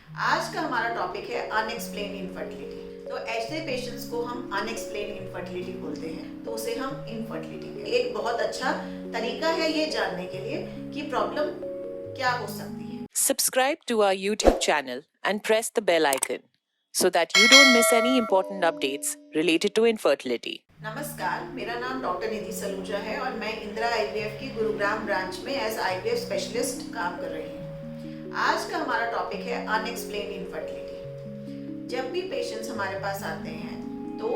आज का हमारा टॉपिक है अनएक्सप्लेन इनफर्टिलिटी। तो ऐसे पेशेंट्स को हम अनएक्सप्लेन इनफर्टिलिटी बोलते हैं, तो उसे हम इनफर्टिलिटी एक बहुत अच्छा तरीका है ये जानने के लिए कि प्रॉब्लम क्या हो सकती है। Subscribe to our YouTube channel and press the bell icon so that you don't miss any important updates related to infertility. नमस्कार, मेरा नाम डॉक्टर निधि सलूजा है और मैं इंदिरा आईवीएफ की गुरुग्राम ब्रांच में एज आईवीएफ स्पेशलिस्ट काम कर रही हूँ। आज का हमारा टॉपिक है अनएक्सप्लेन इनफर्टिलिटी। जब भी पेशेंट्स हमारे पास आते हैं तो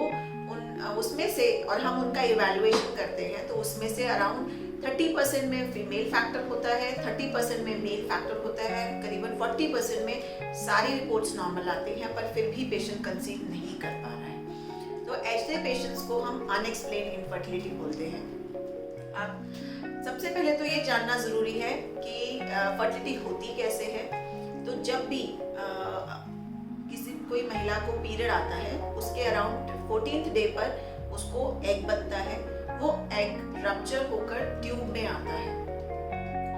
उसमें से और हम उनका इवैल्यूएशन करते हैं तो उसमें से अराउंड 30% में फीमेल फैक्टर होता है, 30% में मेल फैक्टर होता है, करीबन 40% में सारी रिपोर्ट्स नॉर्मल आती हैं पर फिर भी पेशेंट कंसीव नहीं कर पा रहा है। तो ऐसे पेशेंट्स को हम अनएक्सप्लेन इनफर्टिलिटी बोलते हैं। अब सबसे पहले तो ये जानना जरूरी है कि फर्टिलिटी होती कैसे है। तो जब भी कोई महिला को पीरियड आता है उसके अराउंड 14th डे पर उसको एग बनता है। वो एग रप्चर होकर ट्यूब में आता है।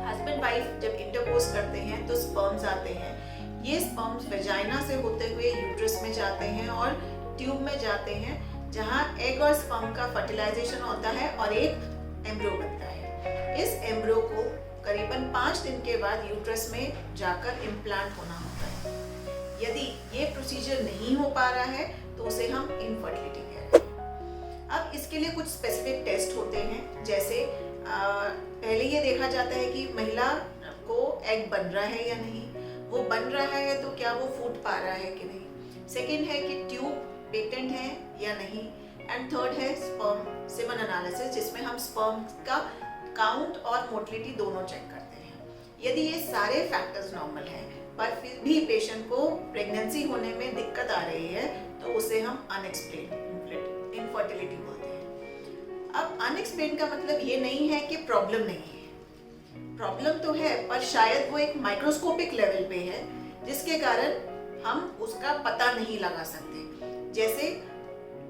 हस्बैंड वाइफ जब इंटरकोर्स करते हैं तो स्पर्म्स आते हैं। ये स्पर्म्स वेजाइना से होते हुए यूट्रस में जाते हैं और ट्यूब में जाते हैं, जहां एग और स्पर्म का फर्टिलाइजेशन होता है और एक एम्ब्रियो बनता है। इस एम्ब्रियो को करीबन 5 दिन के बाद यूट्रस में जाकर इम्प्लांट होना होता है। यदि ये प्रोसीजर नहीं हो पा रहा है तो उसे हम इनफर्टिलिटी कहते हैं। अब इसके लिए कुछ स्पेसिफिक टेस्ट होते हैं, जैसे पहले ये देखा जाता है कि महिला को एग बन रहा है या नहीं, वो बन रहा है तो क्या वो फूट पा रहा है कि नहीं। सेकेंड है कि ट्यूब पेटेंट है या नहीं, एंड थर्ड है स्पर्म सीमन एनालिसिस, जिसमें हम स्पर्म का काउंट और मोटिलिटी दोनों चेक करते हैं। यदि ये सारे फैक्टर्स नॉर्मल हैं पर फिर भी पेशेंट को प्रेगनेंसी होने में दिक्कत आ रही है तो उसे हम अनएक्सप्लेन इनफर्टिलिटी बोलते हैं। अब अनएक्सप्लेन का मतलब ये नहीं है कि प्रॉब्लम नहीं है, प्रॉब्लम तो है पर शायद वो एक माइक्रोस्कोपिक लेवल पे है जिसके कारण हम उसका पता नहीं लगा सकते। जैसे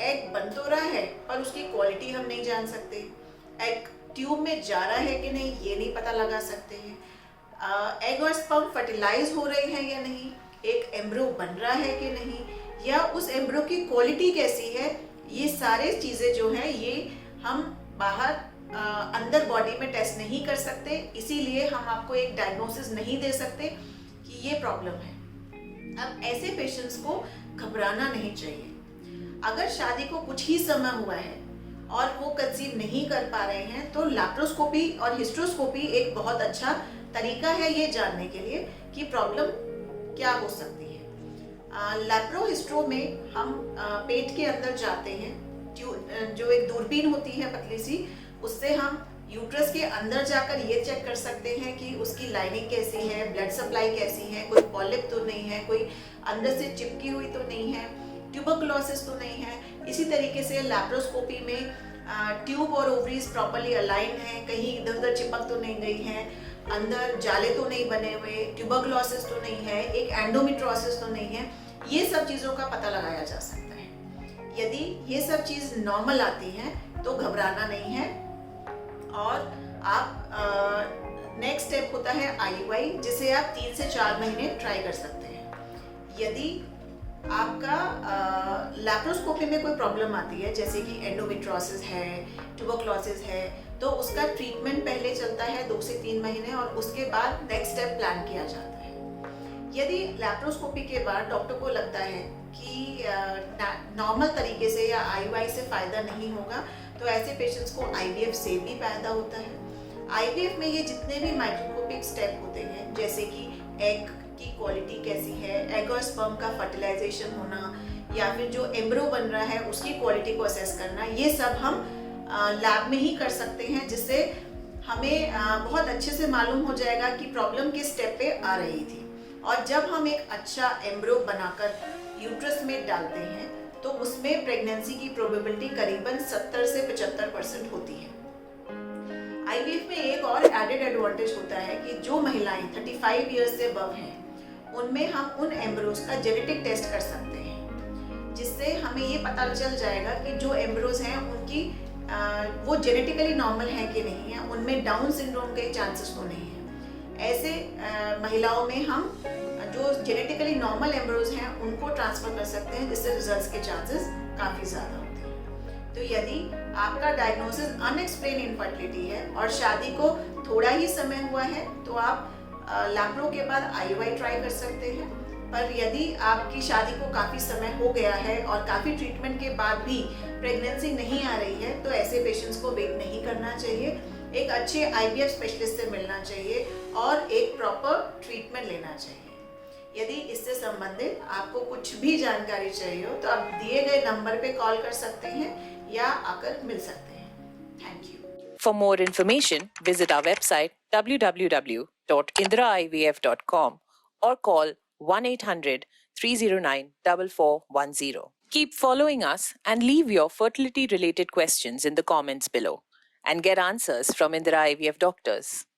एग बन तो रहा है पर उसकी क्वालिटी हम नहीं जान सकते, एग ट्यूब में जा रहा है कि नहीं ये नहीं पता लगा सकते हैं, एग और स्पर्म फर्टिलाइज हो रहे हैं या नहीं, एक एम्ब्रियो बन रहा है कि नहीं, या उस एम्ब्रियो की क्वालिटी कैसी है। ये सारे चीज़ें जो हैं ये हम बाहर अंदर बॉडी में टेस्ट नहीं कर सकते, इसीलिए हम आपको एक डायग्नोसिस नहीं दे सकते कि ये प्रॉब्लम है। अब ऐसे पेशेंट्स को घबराना नहीं चाहिए। अगर शादी को कुछ ही समय हुआ है और वो कंसीव नहीं कर पा रहे हैं तो लैप्रोस्कोपी और हिस्ट्रोस्कोपी एक बहुत अच्छा तरीका है ये जानने के लिए कि प्रॉब्लम क्या हो सकती है। लैप्रो हिस्ट्रो में हम पेट के अंदर जाते हैं, जो एक दूरबीन होती है पतली सी, उससे हम यूट्रस के अंदर जाकर ये चेक कर सकते हैं कि उसकी लाइनिंग कैसी है, ब्लड सप्लाई कैसी है, कोई पॉलिप तो नहीं है, कोई अंदर से चिपकी हुई तो नहीं है, ट्यूबरकुलोसिस तो नहीं है। इसी तरीके से लैप्रोस्कोपी में ट्यूब और ओवरीज प्रॉपर्ली अलाइंड हैं, कहीं इधर उधर चिपक तो नहीं गई हैं, अंदर जाले तो नहीं बने हुए, ट्यूबरकुलोसिस तो नहीं है, एक एंडोमेट्रियोसिस तो नहीं है। ये सब चीज़ों का पता लगाया जा सकता है। यदि ये सब चीज़ नॉर्मल आती हैं तो घबराना नहीं है और आप नेक्स्ट स्टेप होता है IUI, जिसे आप 3 से 4 महीने ट्राई कर सकते हैं। यदि आपका लैप्रोस्कोपी में कोई प्रॉब्लम आती है, जैसे कि एंडोमेट्रियोसिस है, ट्यूबरकुलोसिस है, तो उसका ट्रीटमेंट पहले चलता है 2 से 3 महीने और उसके बाद नेक्स्ट स्टेप प्लान किया जाता है। यदि लैप्रोस्कोपी के बाद डॉक्टर को लगता है कि नॉर्मल तरीके से या IUI से फ़ायदा नहीं होगा तो ऐसे पेशेंट्स को IVF से भी फायदा होता है। IVF में ये जितने भी माइक्रोस्कोपिक स्टेप होते हैं, जैसे कि एग की क्वालिटी कैसी है, एग और स्पर्म का फर्टिलाइजेशन होना, या फिर जो एम्ब्रियो बन रहा है उसकी क्वालिटी को असेस करना, ये सब हम लैब में ही कर सकते हैं, जिससे हमें बहुत अच्छे से मालूम हो जाएगा कि प्रॉब्लम किस स्टेप पे आ रही थी। और जब हम एक अच्छा एम्ब्रियो बनाकर यूट्रस में डालते हैं तो उसमें प्रेगनेंसी की प्रोबेबिलिटी करीबन 70 से 75% होती है। IVF में एक और एडेड एडवांटेज होता है कि जो महिलाएं 35 ईयर्स से अबव हैं उनमें हम उन एम्ब्रियोज का जेनेटिक टेस्ट कर सकते हैं, जिससे हमें ये पता चल जाएगा कि जो एम्ब्रियोज हैं उनकी वो जेनेटिकली नॉर्मल है कि नहीं है, उनमें डाउन सिंड्रोम के चांसेस तो नहीं है। ऐसे महिलाओं में हम जो जेनेटिकली नॉर्मल एम्ब्रोज हैं उनको ट्रांसफर कर सकते हैं, जिससे रिजल्ट्स के चांसेस काफ़ी ज़्यादा होते हैं। तो यदि आपका डायग्नोसिस अनएक्सप्लेन इनफर्टिलिटी है और शादी को थोड़ा ही समय हुआ है तो आप लैप्रो के बाद IUI ट्राई कर सकते हैं। पर यदि आपकी शादी को काफ़ी समय हो गया है और काफ़ी ट्रीटमेंट के बाद भी प्रेगनेंसी नहीं आ रही है तो ऐसे पेशेंट्स को वेट नहीं करना चाहिए, एक अच्छे IVF स्पेशलिस्ट से मिलना चाहिए और एक प्रॉपर ट्रीटमेंट लेना चाहिए। यदि इससे संबंधित आपको कुछ भी जानकारी चाहिए हो तो आप दिए गए नंबर पे कॉल कर सकते हैं या आकर मिल सकते हैं। Thank you. For more information, visit our website www.indraivf.com or call 1-800-309-4410. Keep following us and leave your fertility related questions in the comments below and get answers from Indira IVF doctors.